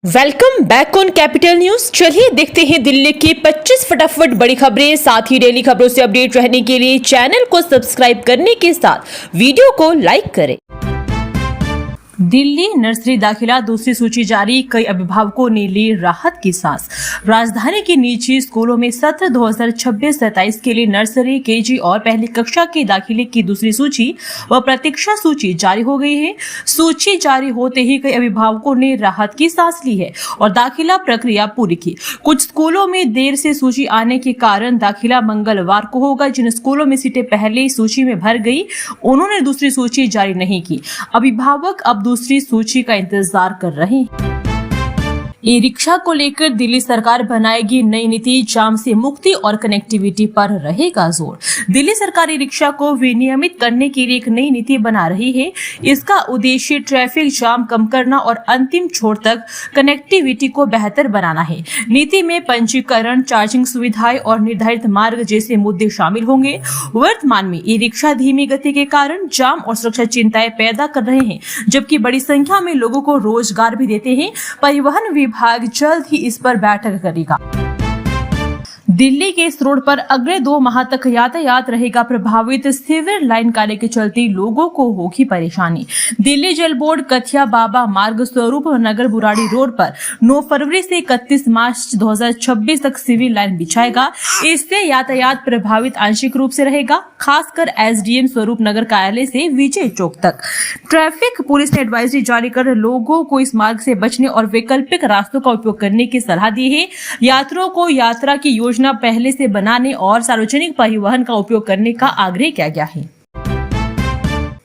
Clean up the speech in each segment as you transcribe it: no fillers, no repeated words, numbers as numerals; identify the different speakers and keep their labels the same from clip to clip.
Speaker 1: Welcome back on capital news. चलिए देखते हैं दिल्ली की 25 फटाफट बड़ी खबरें। साथ ही डेली खबरों से अपडेट रहने के लिए चैनल को सब्सक्राइब करने के साथ वीडियो को लाइक करें। दिल्ली नर्सरी दाखिला दूसरी सूची जारी, कई अभिभावकों ने ली राहत की सांस। राजधानी के निजी स्कूलों में सत्र 2026-27 के लिए नर्सरी, केजी और पहली कक्षा के दाखिले की दूसरी सूची व प्रतीक्षा सूची जारी हो गई है। सूची जारी होते ही कई अभिभावकों ने राहत की सांस ली है और दाखिला प्रक्रिया पूरी की। कुछ स्कूलों में देर से सूची आने के कारण दाखिला मंगलवार को होगा। जिन स्कूलों में सीटें पहले सूची में भर गई, उन्होंने दूसरी सूची जारी नहीं की। अभिभावक अब दूसरी सूची का इंतजार कर रहे हैं। ई रिक्शा को लेकर दिल्ली सरकार बनाएगी नई नीति, जाम से मुक्ति और कनेक्टिविटी पर रहेगा जोर। दिल्ली सरकार ई रिक्शा को विनियमित करने के लिए एक नई नीति बना रही है। इसका उद्देश्य ट्रैफिक जाम कम करना और अंतिम छोर तक कनेक्टिविटी को बेहतर बनाना है। नीति में पंजीकरण, चार्जिंग सुविधाएं और निर्धारित मार्ग जैसे मुद्दे शामिल होंगे। वर्तमान में ई रिक्शा धीमी गति के कारण जाम और सुरक्षा चिंताएं पैदा कर रहे हैं, जबकि बड़ी संख्या में लोगों को रोजगार भी देते हैं। परिवहन विभाग जल्द ही इस पर बैठक करेगा। दिल्ली के इस रोड पर अगले 2 माह तक यातायात रहेगा प्रभावित। सीवर लाइन कार्य के चलते लोगों को होगी परेशानी। दिल्ली जल बोर्ड कथिया बाबा मार्ग स्वरूप नगर बुराड़ी रोड पर 9 फरवरी से 31 मार्च 2026 तक सिविल लाइन बिछाएगा। इससे यातायात प्रभावित आंशिक रूप से रहेगा, खासकर एसडीएम स्वरूप नगर कार्यालय से विजय चौक तक। ट्रैफिक पुलिस ने एडवाइजरी जारी कर लोगों को इस मार्ग से बचने और वैकल्पिक रास्तों का उपयोग करने की सलाह दी है। यात्रियों को यात्रा की योजना पहले से बनाने और सार्वजनिक परिवहन का उपयोग करने का आग्रह किया गया है।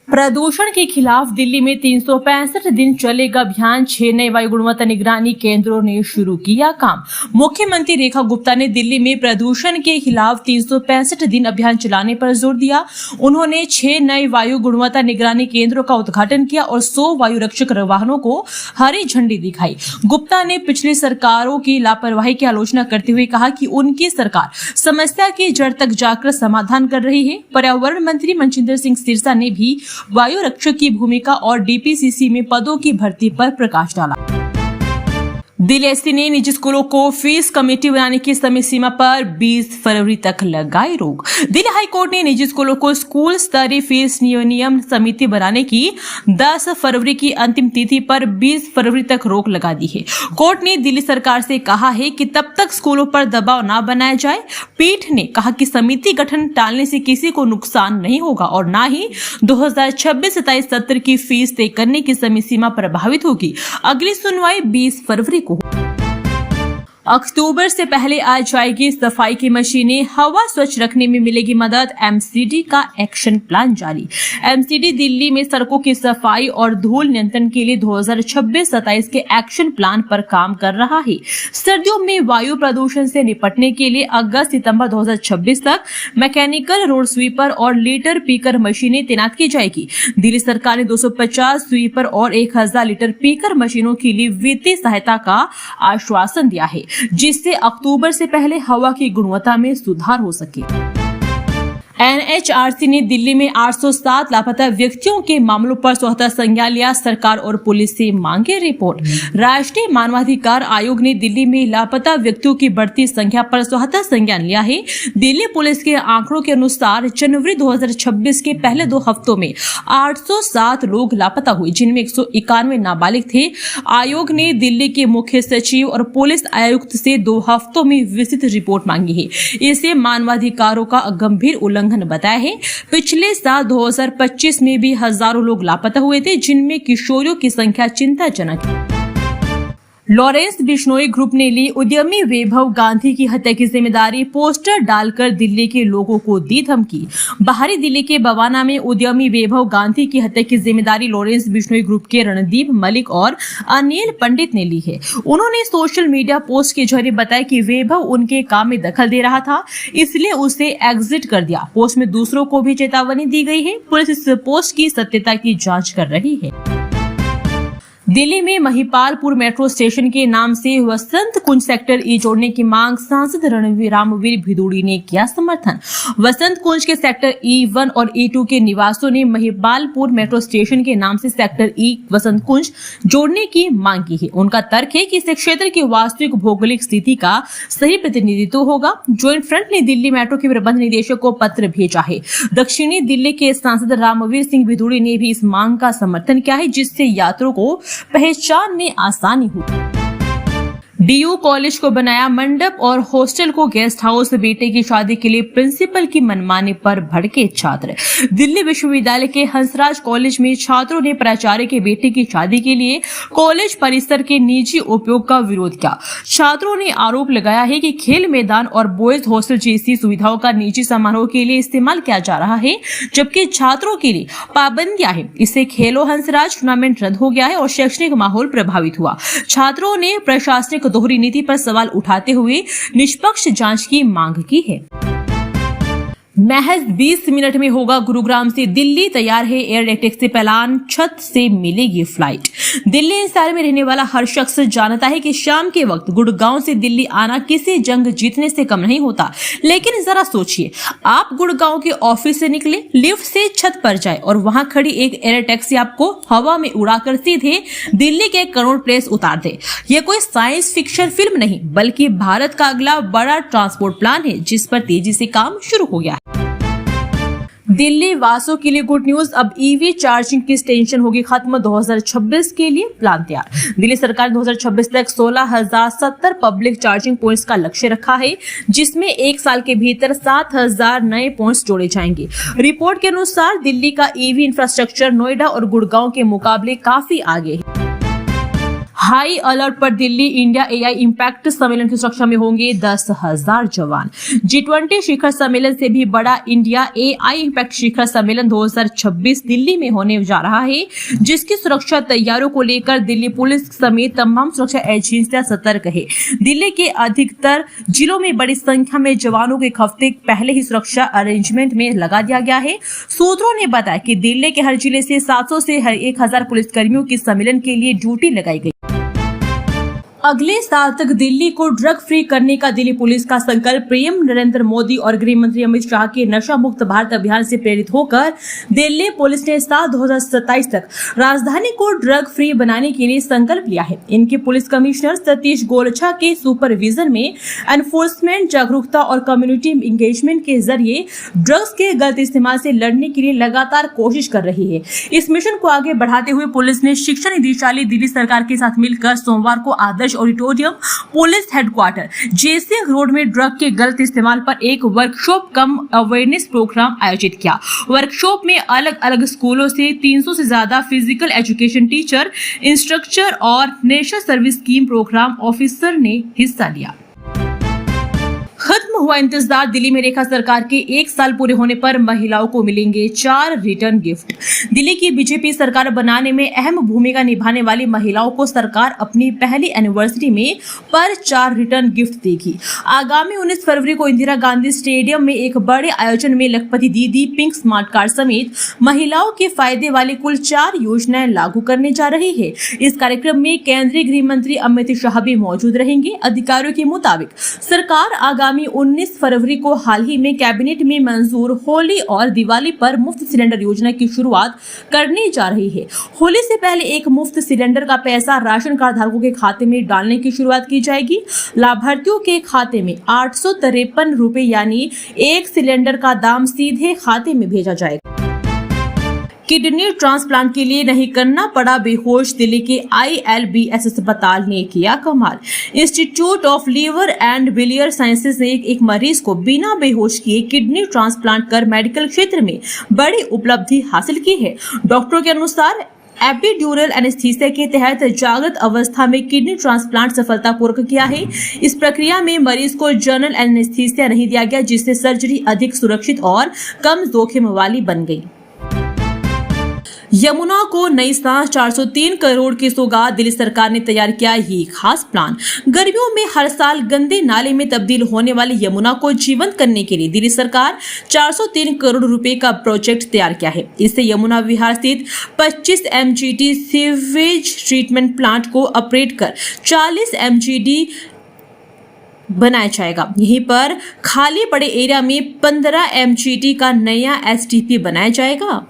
Speaker 1: प्रदूषण के खिलाफ दिल्ली में 365 दिन चलेगा अभियान। 6 नए वायु गुणवत्ता निगरानी केंद्रों ने शुरू किया काम। मुख्यमंत्री रेखा गुप्ता ने दिल्ली में प्रदूषण के खिलाफ 365 दिन अभियान चलाने पर जोर दिया। उन्होंने 6 नए वायु गुणवत्ता निगरानी केंद्रों का उद्घाटन किया और 100 वायु रक्षक वाहनों को हरी झंडी दिखाई। गुप्ता ने पिछली सरकारों की लापरवाही की आलोचना करते हुए कहा कि उनकी सरकार समस्या की जड़ तक जाकर समाधान कर रही है। पर्यावरण मंत्री मनजिंदर सिंह सिरसा ने भी वायु रक्षक की भूमिका और डीपीसीसी में पदों की भर्ती पर प्रकाश डाला। दिल्ली एसपी ने निजी स्कूलों को फीस कमेटी बनाने की समय सीमा पर 20 फरवरी तक लगाई रोक। दिल्ली हाई कोर्ट ने निजी स्कूलों को स्कूल स्तरीय फीस नियम समिति बनाने की 10 फरवरी की अंतिम तिथि पर 20 फरवरी तक रोक लगा दी है। कोर्ट ने दिल्ली सरकार से कहा है कि तब तक स्कूलों पर दबाव न बनाया जाए। पीठ ने कहा कि समिति गठन टालने से किसी को नुकसान नहीं होगा और न ही 2026-27 सत्र की फीस तय करने की समय सीमा प्रभावित होगी। अगली सुनवाई 20 फरवरी को। अक्टूबर से पहले आ जाएगी सफाई की मशीनें, हवा स्वच्छ रखने में मिलेगी मदद। एमसीडी का एक्शन प्लान जारी। एमसीडी दिल्ली में सड़कों की सफाई और धूल नियंत्रण के लिए 2026-27 के एक्शन प्लान पर काम कर रहा है। सर्दियों में वायु प्रदूषण से निपटने के लिए अगस्त-सितंबर 2026 तक मैकेनिकल रोड स्वीपर और लीटर पीकर मशीनें तैनात की जाएगी। दिल्ली सरकार ने 250 स्वीपर और 1000 लीटर पीकर मशीनों के लिए वित्तीय सहायता का आश्वासन दिया है, जिससे अक्टूबर से पहले हवा की गुणवत्ता में सुधार हो सके। एनएचआरसी ने दिल्ली में 807 लापता व्यक्तियों के मामलों पर स्वतः संज्ञान लिया। सरकार और पुलिस से मांगे रिपोर्ट। राष्ट्रीय मानवाधिकार आयोग ने दिल्ली में लापता व्यक्तियों की बढ़ती संख्या पर स्वतः संज्ञान लिया है। दिल्ली पुलिस के आंकड़ों के अनुसार जनवरी 2026 के पहले 2 हफ्तों में 807 लोग लापता हुए, जिनमें 191 नाबालिग थे। आयोग ने दिल्ली के मुख्य सचिव और पुलिस आयुक्त से 2 हफ्तों में विस्तृत रिपोर्ट मांगी है। इसे मानवाधिकारों का गंभीर उल्लंघन बताया है। पिछले साल 2025 में भी हजारों लोग लापता हुए थे, जिनमें किशोरियों की संख्या चिंताजनक है। लॉरेंस बिश्नोई ग्रुप ने ली उद्यमी वैभव गांधी की हत्या की जिम्मेदारी। पोस्टर डालकर दिल्ली के लोगों को दी धमकी। बाहरी दिल्ली के बवाना में उद्यमी वैभव गांधी की हत्या की जिम्मेदारी लॉरेंस बिश्नोई ग्रुप के रणदीप मलिक और अनिल पंडित ने ली है। उन्होंने सोशल मीडिया पोस्ट के जरिए बताया कि वैभव उनके काम में दखल दे रहा था, इसलिए उसे एग्जिट कर दिया। पोस्ट में दूसरों को भी चेतावनी दी गई है। पुलिस इस पोस्ट की सत्यता की जाँच कर रही है। दिल्ली में महिपालपुर मेट्रो स्टेशन के नाम से वसंत कुंज सेक्टर ई जोड़ने की मांग सांसद रामवीर भिदुड़ी ने किया समर्थन। वसंत कुंज के सेक्टर E1 और E2 के निवासियों ने महिपालपुर मेट्रो स्टेशन के नाम से सेक्टर ई वसंत कुंज जोड़ने की मांग की है। उनका तर्क है कि इस क्षेत्र की वास्तविक भौगोलिक स्थिति का सही प्रतिनिधित्व होगा। ज्वाइंट फ्रंट ने दिल्ली मेट्रो के प्रबंध निदेशक को पत्र भेजा है। दक्षिणी दिल्ली के सांसद रामवीर सिंह भिदुड़ी ने भी इस मांग का समर्थन किया है, जिससे यात्रियों को पहचान में आसानी हुई। डीयू कॉलेज को बनाया मंडप और हॉस्टल को गेस्ट हाउस। बेटे की शादी के लिए प्रिंसिपल की मनमानी पर भड़के छात्र। दिल्ली विश्वविद्यालय के हंसराज कॉलेज में छात्रों ने प्राचार्य के बेटे की शादी के लिए कॉलेज परिसर के निजी उपयोग का विरोध किया। छात्रों ने आरोप लगाया है कि खेल मैदान और बॉयज हॉस्टल जैसी सुविधाओं का निजी समारोह के लिए इस्तेमाल किया जा रहा है, जबकि छात्रों के लिए पाबंदियां हैं। इससे खेलो हंसराज टूर्नामेंट रद्द हो गया है और शैक्षणिक माहौल प्रभावित हुआ। छात्रों ने प्रशासनिक दोहरी नीति पर सवाल उठाते हुए निष्पक्ष जांच की मांग की है। महज 20 मिनट में होगा गुरुग्राम से दिल्ली, तैयार है एयर टैक्सी प्लान, छत से मिलेगी फ्लाइट। दिल्ली एनसीआर में रहने वाला हर शख्स जानता है कि शाम के वक्त गुड़गांव से दिल्ली आना किसी जंग जीतने से कम नहीं होता। लेकिन जरा सोचिए, आप गुड़गांव के ऑफिस से निकले, लिफ्ट से छत पर जाए और वहां खड़ी एक एयर टैक्सी आपको हवा में उड़ाकर सीधे दिल्ली के कनॉट प्लेस उतार दे। ये कोई साइंस फिक्शन फिल्म नहीं, बल्कि भारत का अगला बड़ा ट्रांसपोर्ट प्लान है, जिस पर तेजी से काम शुरू हो गया है। दिल्ली वासियों के लिए गुड न्यूज, अब ईवी चार्जिंग की टेंशन होगी खत्म। 2026 के लिए प्लान तैयार। दिल्ली सरकार ने 2026 तक 16,070 पब्लिक चार्जिंग पॉइंट्स का लक्ष्य रखा है, जिसमें एक साल के भीतर 7,000 नए पॉइंट्स जोड़े जाएंगे। रिपोर्ट के अनुसार दिल्ली का ईवी इंफ्रास्ट्रक्चर नोएडा और गुड़गांव के मुकाबले काफी आगे है। हाई अलर्ट पर दिल्ली। इंडिया एआई इम्पैक्ट सम्मेलन की सुरक्षा में होंगे 10,000 जवान। G20 शिखर सम्मेलन से भी बड़ा इंडिया एआई इम्पैक्ट शिखर सम्मेलन 2026 दिल्ली में होने जा रहा है, जिसकी सुरक्षा तैयारियों को लेकर दिल्ली पुलिस समेत तमाम सुरक्षा एजेंसियां सतर्क है। दिल्ली के अधिकतर जिलों में बड़ी संख्या में जवानों को एक हफ्ते पहले ही सुरक्षा अरेंजमेंट में लगा दिया गया है। सूत्रों ने बताया कि दिल्ली के हर जिले से 700 से 1,000 पुलिसकर्मियों की सम्मेलन के लिए ड्यूटी लगाई गई। अगले साल तक दिल्ली को ड्रग फ्री करने का दिल्ली पुलिस का संकल्प। पीएम नरेंद्र मोदी और गृह मंत्री अमित शाह के नशा मुक्त भारत अभियान से प्रेरित होकर दिल्ली पुलिस ने साल 2027 तक राजधानी को ड्रग फ्री बनाने के लिए संकल्प लिया है। इनके पुलिस कमिश्नर सतीश गोलछा के सुपरविजन में एनफोर्समेंट जागरूकता और कम्युनिटी इंगेजमेंट के जरिए ड्रग्स के गलत इस्तेमाल से लड़ने के लिए लगातार कोशिश कर रही है। इस मिशन को आगे बढ़ाते हुए पुलिस ने शिक्षा निदेशालय दिल्ली सरकार के साथ मिलकर सोमवार को आदर्श ऑडिटोरियम पुलिस हेडक्वार्टर जेसी रोड में ड्रग के गलत इस्तेमाल पर एक वर्कशॉप कम अवेयरनेस प्रोग्राम आयोजित किया। वर्कशॉप में अलग अलग स्कूलों से 300 से ज्यादा फिजिकल एजुकेशन टीचर, इंस्ट्रक्टर और national service scheme programme officer ने हिस्सा लिया। खत्म हुआ इंतजार। दिल्ली में रेखा सरकार के 1 साल पूरे होने पर महिलाओं को मिलेंगे 4 रिटर्न गिफ्ट। दिल्ली की बीजेपी सरकार बनाने में अहम भूमिका निभाने वाली महिलाओं को सरकार अपनी पहली एनिवर्सरी में पर 4 रिटर्न गिफ्ट देगी। आगामी 19 फरवरी को इंदिरा गांधी स्टेडियम में एक बड़े आयोजन में लखपति दीदी, पिंक स्मार्ट कार्ड समेत महिलाओं के फायदे वाली कुल 4 योजनाएं लागू करने जा रही है। इस कार्यक्रम में केंद्रीय गृह मंत्री अमित शाह भी मौजूद रहेंगे। अधिकारियों के मुताबिक सरकार आगामी 19 फरवरी को हाल ही में कैबिनेट में मंजूर होली और दिवाली पर मुफ्त सिलेंडर योजना की शुरुआत करने जा रही है। होली से पहले एक मुफ्त सिलेंडर का पैसा राशन कार्ड धारकों के खाते में डालने की शुरुआत की जाएगी। लाभार्थियों के खाते में 853 रुपए यानी एक सिलेंडर का दाम सीधे खाते में भेजा जाएगा। किडनी ट्रांसप्लांट के लिए नहीं करना पड़ा बेहोश। दिल्ली के ILBS अस्पताल ने किया कमाल। Institute of liver and biliary sciences ने एक मरीज को बिना बेहोश किए किडनी ट्रांसप्लांट कर मेडिकल क्षेत्र में बड़ी उपलब्धि हासिल की है। डॉक्टरों के अनुसार एपिड्यूरल एनेस्थीसिया के तहत जागृत अवस्था में किडनी ट्रांसप्लांट सफलतापूर्वक किया है। इस प्रक्रिया में मरीज को जनरल एनेस्थीसिया नहीं दिया गया, जिससे सर्जरी अधिक सुरक्षित और कम जोखिम वाली बन गई। यमुना को नई सांस 403 करोड़ की सौगात दिल्ली सरकार ने तैयार किया ये खास प्लान। गर्मियों में हर साल गंदे नाले में तब्दील होने वाली यमुना को जीवंत करने के लिए दिल्ली सरकार 403 करोड़ रुपए का प्रोजेक्ट तैयार किया है। इससे यमुना विहार स्थित 25 MGD सीवेज ट्रीटमेंट प्लांट को अपग्रेड कर 40 MGD बनाया जाएगा। यहीं पर खाली पड़े एरिया में 15 MGD का नया STP बनाया जाएगा।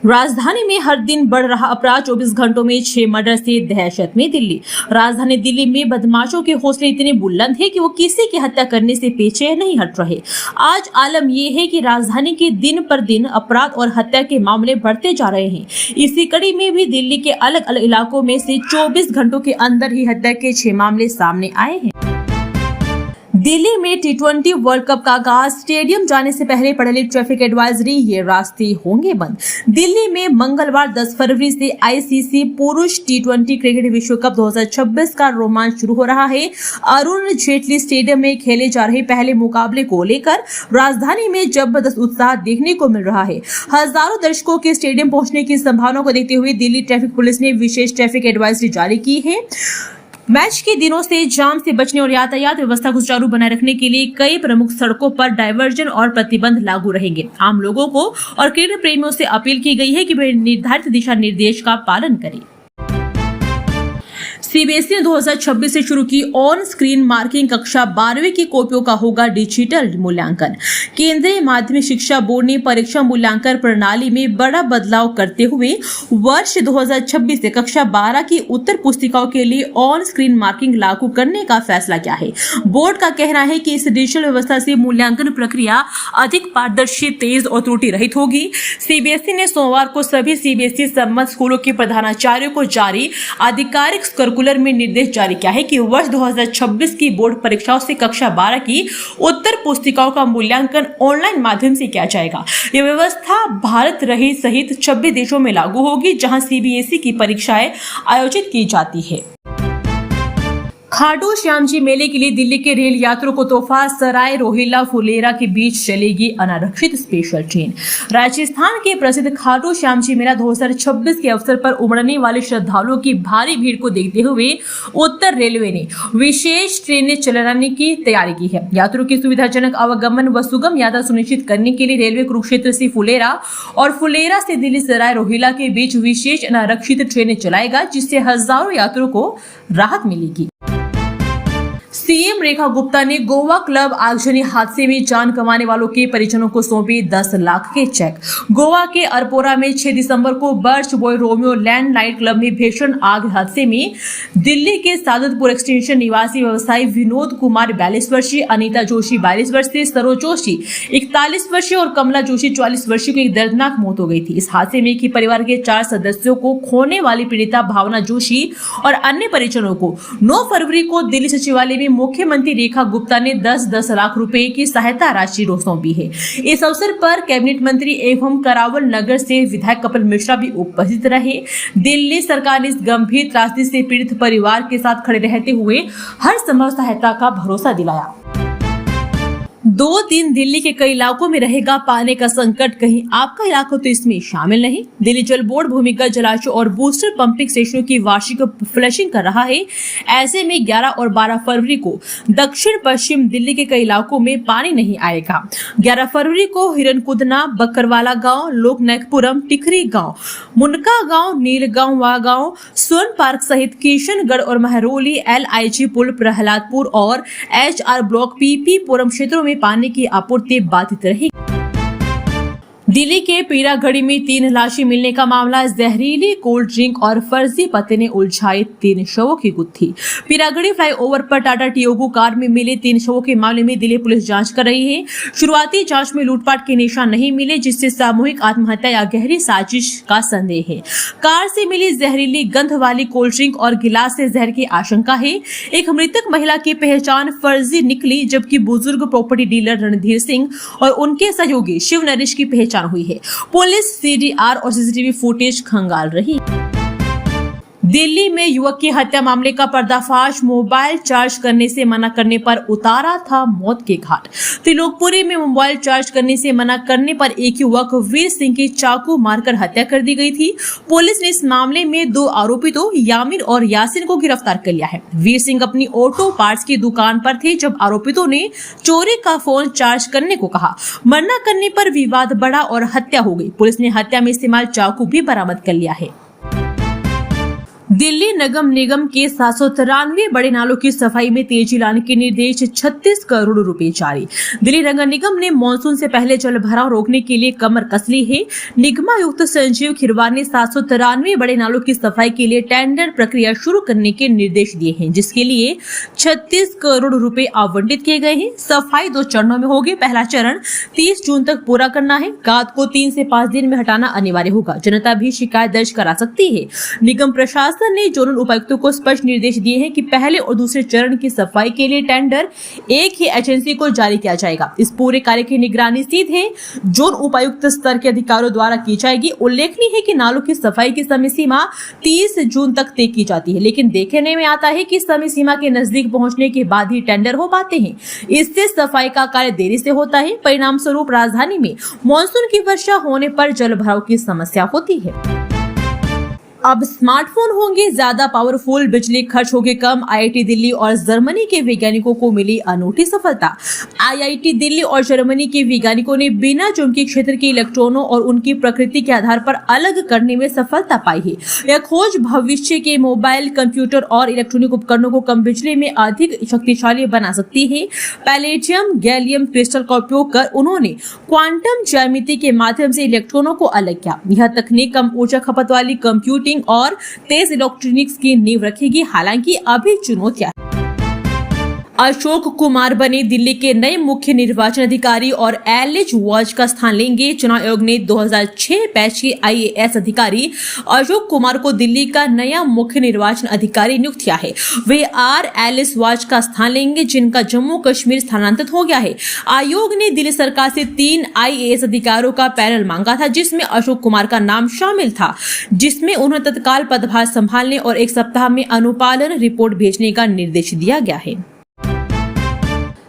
Speaker 1: राजधानी में हर दिन बढ़ रहा अपराध, 24 घंटों में 6 मर्डर से दहशत में दिल्ली। राजधानी दिल्ली में बदमाशों के हौसले इतने बुलंद हैं कि वो किसी की हत्या करने से पीछे नहीं हट रहे। आज आलम यह है कि राजधानी के दिन पर दिन अपराध और हत्या के मामले बढ़ते जा रहे हैं। इसी कड़ी में भी दिल्ली के अलग अलग इलाकों में से 24 घंटों के अंदर ही हत्या के 6 मामले सामने आए हैं। दिल्ली में T20 वर्ल्ड कप का आगाज, स्टेडियम जाने से पहले पढ़े ट्रैफिक एडवाइजरी, ये रास्ते होंगे बंद। दिल्ली में मंगलवार 10 फरवरी से ICC पुरुष T20 क्रिकेट विश्व कप 2026 का रोमांच शुरू हो रहा है। अरुण जेटली स्टेडियम में खेले जा रहे पहले मुकाबले को लेकर राजधानी में जबरदस्त उत्साह देखने को मिल रहा है। हजारों दर्शकों के स्टेडियम पहुंचने की संभावना को देखते हुए दिल्ली ट्रैफिक पुलिस ने विशेष ट्रैफिक एडवाइजरी जारी की है। मैच के दिनों से जाम से बचने और यातायात व्यवस्था को सुचारू बनाए रखने के लिए कई प्रमुख सड़कों पर डायवर्जन और प्रतिबंध लागू रहेंगे। आम लोगों को और क्रिकेट प्रेमियों से अपील की गई है कि वे निर्धारित दिशा निर्देश का पालन करें। CBSE ने 2026 से शुरू की ऑन स्क्रीन मार्किंग, कक्षा 12वीं की कॉपियों का होगा डिजिटल मूल्यांकन। केंद्रीय माध्यमिक शिक्षा बोर्ड ने परीक्षा मूल्यांकन प्रणाली में बड़ा बदलाव करते हुए वर्ष 2026 से कक्षा 12 की उत्तर पुस्तिकाओं के लिए ऑन स्क्रीन मार्किंग लागू करने का फैसला किया है। बोर्ड का कहना है कि इस डिजिटल व्यवस्था से मूल्यांकन प्रक्रिया अधिक पारदर्शी, तेज और त्रुटि रहित होगी। CBSE ने सोमवार को सभी CBSE सम्मत स्कूलों के प्रधानाचार्यों को जारी आधिकारिक सर्कुलर में निर्देश जारी किया है कि वर्ष 2026 की बोर्ड परीक्षाओं से कक्षा 12 की उत्तर पुस्तिकाओं का मूल्यांकन ऑनलाइन माध्यम से किया जाएगा। यह व्यवस्था भारत रहित सहित 26 देशों में लागू होगी जहां CBSE की परीक्षाएं आयोजित की जाती है। खाटू श्याम जी मेले के लिए दिल्ली के रेल यात्रियों को तोहफा, सराय रोहिल्ला फुलेरा के बीच चलेगी अनारक्षित स्पेशल ट्रेन। राजस्थान के प्रसिद्ध खाटू श्याम जी मेला 2026 के अवसर पर उमड़ने वाले श्रद्धालुओं की भारी भीड़ को देखते हुए उत्तर रेलवे ने विशेष ट्रेनें चलाने की तैयारी की है। यात्रियों की सुविधाजनक आवागमन व सुगम यात्रा सुनिश्चित करने के लिए रेलवे कुरुक्षेत्र से फुलेरा और फुलेरा से दिल्ली सराय रोहिल्ला के बीच विशेष अनारक्षित ट्रेनें चलाएगा, जिससे हजारों यात्रियों को राहत मिलेगी। CM रेखा गुप्ता ने गोवा क्लब आगजनी हादसे में जान गंवाने वालों के परिजनों को सौंपे 10 लाख के चेक। गोवा के अरपोरा में 6 दिसंबर को birch boy Romeo land night club में भीषण आग हादसे में दिल्ली के सादतपुर एक्सटेंशन निवासी व्यवसायी विनोद कुमार 42 वर्षीय, अनीता जोशी 42 वर्षीय, सरोज जोशी 41 वर्षीय और कमला जोशी 44 वर्षीय को एक दर्दनाक मौत हो गई थी। इस हादसे में की परिवार के 4 सदस्यों को खोने वाली पीड़िता भावना जोशी और अन्य परिजनों को 9 फरवरी को दिल्ली सचिवालय में मुख्यमंत्री रेखा गुप्ता ने 10-10 लाख रुपए की सहायता राशि सौंपी है। इस अवसर पर कैबिनेट मंत्री एवं करावल नगर से विधायक कपिल मिश्रा भी उपस्थित रहे। दिल्ली सरकार ने इस गंभीर त्रासदी से पीड़ित परिवार के साथ खड़े रहते हुए हर संभव सहायता का भरोसा दिलाया। 2 दिन दिल्ली के कई इलाकों में रहेगा पानी का संकट, कहीं आपका इलाका तो इसमें शामिल नहीं। दिल्ली जल बोर्ड भूमिगत जलाशय और बूस्टर पंपिंग स्टेशनों की वार्षिक फ्लशिंग कर रहा है। ऐसे में 11 और 12 फरवरी को दक्षिण पश्चिम दिल्ली के कई इलाकों में पानी नहीं आएगा। 11 फरवरी को हिरनकुदना, बकरवाला गांव, लोकनायकपुरम, टिकरी गांव, मुनका गांव, नीलगांव गांव, स्वर्ण पार्क सहित किशनगढ़ और महरौली, LIG पुल, प्रहलादपुर और HR ब्लॉक PP पुरम क्षेत्रों में पानी की आपूर्ति बाधित रही। दिल्ली के पीरागढ़ी में 3 लाशें मिलने का मामला, जहरीली कोल्ड ड्रिंक और फर्जी पते ने उलझाई 3 शवों की गुत्थी। पीरागढ़ी फ्लाईओवर पर टाटा टियोगो कार में मिले 3 शवों के मामले में दिल्ली पुलिस जांच कर रही है। शुरुआती जांच में लूटपाट के निशान नहीं मिले, जिससे सामूहिक आत्महत्या या गहरी साजिश का संदेह है। कार से मिली जहरीली गंध वाली कोल्ड ड्रिंक और गिलास से जहर की आशंका है। एक मृतक महिला की पहचान फर्जी निकली, जबकि बुजुर्ग प्रॉपर्टी डीलर रणधीर सिंह और उनके सहयोगी शिव नरेश की पहचान हुई है। पुलिस CDR और CCTV फुटेज खंगाल रही। दिल्ली में युवक की हत्या मामले का पर्दाफाश, मोबाइल चार्ज करने से मना करने पर उतारा था मौत के घाट। त्रिलोकपुरी में मोबाइल चार्ज करने से मना करने पर एक युवक वीर सिंह की चाकू मारकर हत्या कर दी गई थी। पुलिस ने इस मामले में 2 आरोपितों यामिन और यासिन को गिरफ्तार कर लिया है। वीर सिंह अपनी ऑटो पार्ट्स की दुकान पर थे जब आरोपितों ने चोरी का फोन चार्ज करने को कहा। मना करने पर विवाद बढ़ा और हत्या हो गई। पुलिस ने हत्या में इस्तेमाल चाकू भी बरामद कर लिया है। दिल्ली नगर निगम के 793 बड़े नालों की सफाई में तेजी लाने के निर्देश, 36 करोड़ रुपए जारी। दिल्ली नगर निगम ने मानसून से पहले जल भराव रोकने के लिए कमर कस ली है। निगमायुक्त संजीव खिरवार ने 793 बड़े नालों की सफाई के लिए टेंडर प्रक्रिया शुरू करने के निर्देश दिए हैं, जिसके लिए 36 करोड़ रुपए आवंटित किए गए हैं। सफाई 2 चरणों में होगी। पहला चरण 30 जून तक पूरा करना है। गाद को 3 से 5 दिन में हटाना अनिवार्य होगा। जनता भी शिकायत दर्ज करा सकती है। निगम प्रशासन ने जोनल उपायुक्तों को स्पष्ट निर्देश दिए हैं कि पहले और दूसरे चरण की सफाई के लिए टेंडर एक ही एजेंसी को जारी किया जाएगा। इस पूरे कार्य की निगरानी सीधे जोन उपायुक्त स्तर के अधिकारियों द्वारा की जाएगी। उल्लेखनीय है कि नालों की सफाई की समय सीमा 30 जून तक तय की जाती है, लेकिन देखने में आता है कि समय सीमा के नजदीक पहुंचने के बाद ही टेंडर हो पाते हैं। इससे सफाई का कार्य देरी से होता है। परिणाम स्वरूप राजधानी में मानसून की वर्षा होने पर जल भराव की समस्या होती है। अब स्मार्टफोन होंगे ज्यादा पावरफुल, बिजली खर्च होगी कम। आईआईटी दिल्ली और जर्मनी के वैज्ञानिकों को मिली अनूठी सफलता। आईआईटी दिल्ली और जर्मनी के वैज्ञानिकों ने बिना चुंबकीय क्षेत्र के इलेक्ट्रॉनों और उनकी प्रकृति के आधार पर अलग करने में सफलता पाई है। यह खोज भविष्य के मोबाइल, कंप्यूटर और इलेक्ट्रॉनिक उपकरणों को कम बिजली में अधिक शक्तिशाली बना सकती है। पैलेडियम गैलियम क्रिस्टल का उपयोग कर उन्होंने क्वांटम ज्यामिति के माध्यम से इलेक्ट्रॉनों को अलग किया। यह तकनीक कम ऊर्जा खपत वाली कंप्यूटिंग और तेज इलेक्ट्रॉनिक्स की नींव रखेगी। हालांकि अभी चुनौतियां। अशोक कुमार बने दिल्ली के नए मुख्य निर्वाचन अधिकारी और एलिज वॉच का स्थान लेंगे। चुनाव आयोग ने 2006 बैच के आईएएस अधिकारी अशोक कुमार को दिल्ली का नया मुख्य निर्वाचन अधिकारी नियुक्त किया है। वे आर एलिस वॉच का स्थान लेंगे, जिनका जम्मू कश्मीर स्थानांतरित हो गया है। आयोग ने दिल्ली सरकार से 3 आईएएस अधिकारियों का पैनल मांगा था, जिसमें अशोक कुमार का नाम शामिल था, जिसमें उन्हें तत्काल पदभार संभालने और 1 सप्ताह में अनुपालन रिपोर्ट भेजने का निर्देश दिया गया है।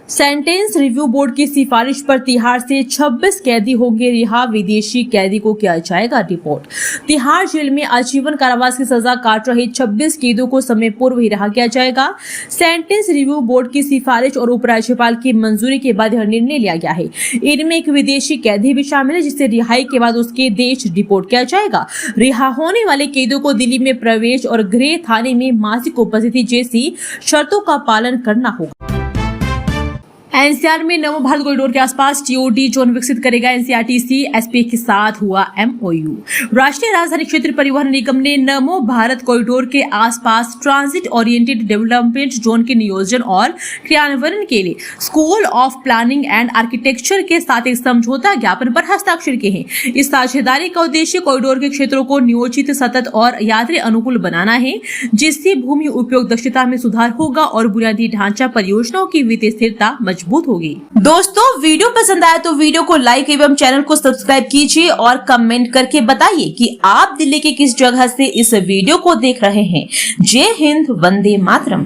Speaker 1: सेंटेंस रिव्यू बोर्ड की सिफारिश पर तिहाड़ से 26 कैदी होंगे रिहा। विदेशी कैदी को किया जाएगा रिपोर्ट। तिहाड़ जेल में आजीवन कारावास की सजा काट रहे 26 कैदियों को समय पूर्व ही रिहा किया जाएगा। सेंटेंस रिव्यू बोर्ड की सिफारिश और उपराज्यपाल की मंजूरी के बाद यह निर्णय लिया गया है। इनमें एक विदेशी कैदी भी शामिल है, जिसे रिहाई के बाद उसके देश डिपोर्ट किया जाएगा। रिहा होने वाले कैदियों को दिल्ली में प्रवेश और गृह थाने में मासिक उपस्थिति जैसी शर्तों का पालन करना होगा। एनसीआर में नव भारत कॉरिडोर के आसपास टीओडी जोन विकसित करेगा। एनसीआरटीसी एसपी के साथ हुआ एमओयू। राष्ट्रीय राजधानी क्षेत्र परिवहन निगम ने नमो भारत कॉरिडोर के आसपास ट्रांजिट ओरिएंटेड डेवलपमेंट जोन के नियोजन और क्रियान्वयन के लिए school of planning and architecture के साथ एक समझौता ज्ञापन पर हस्ताक्षर किए हैं। इस साझेदारी का उद्देश्य कॉरिडोर के क्षेत्रों को नियोजित, सतत और यात्री अनुकूल बनाना है, जिससे भूमि उपयोग दक्षता में सुधार होगा और बुनियादी ढांचा परियोजनाओं की वित्तीय स्थिरता मजबूत होगी। दोस्तों, वीडियो पसंद आया तो वीडियो को लाइक एवं चैनल को सब्सक्राइब कीजिए और कमेंट करके बताइए कि आप दिल्ली के किस जगह से इस वीडियो को देख रहे हैं। जय हिंद, वंदे मातरम।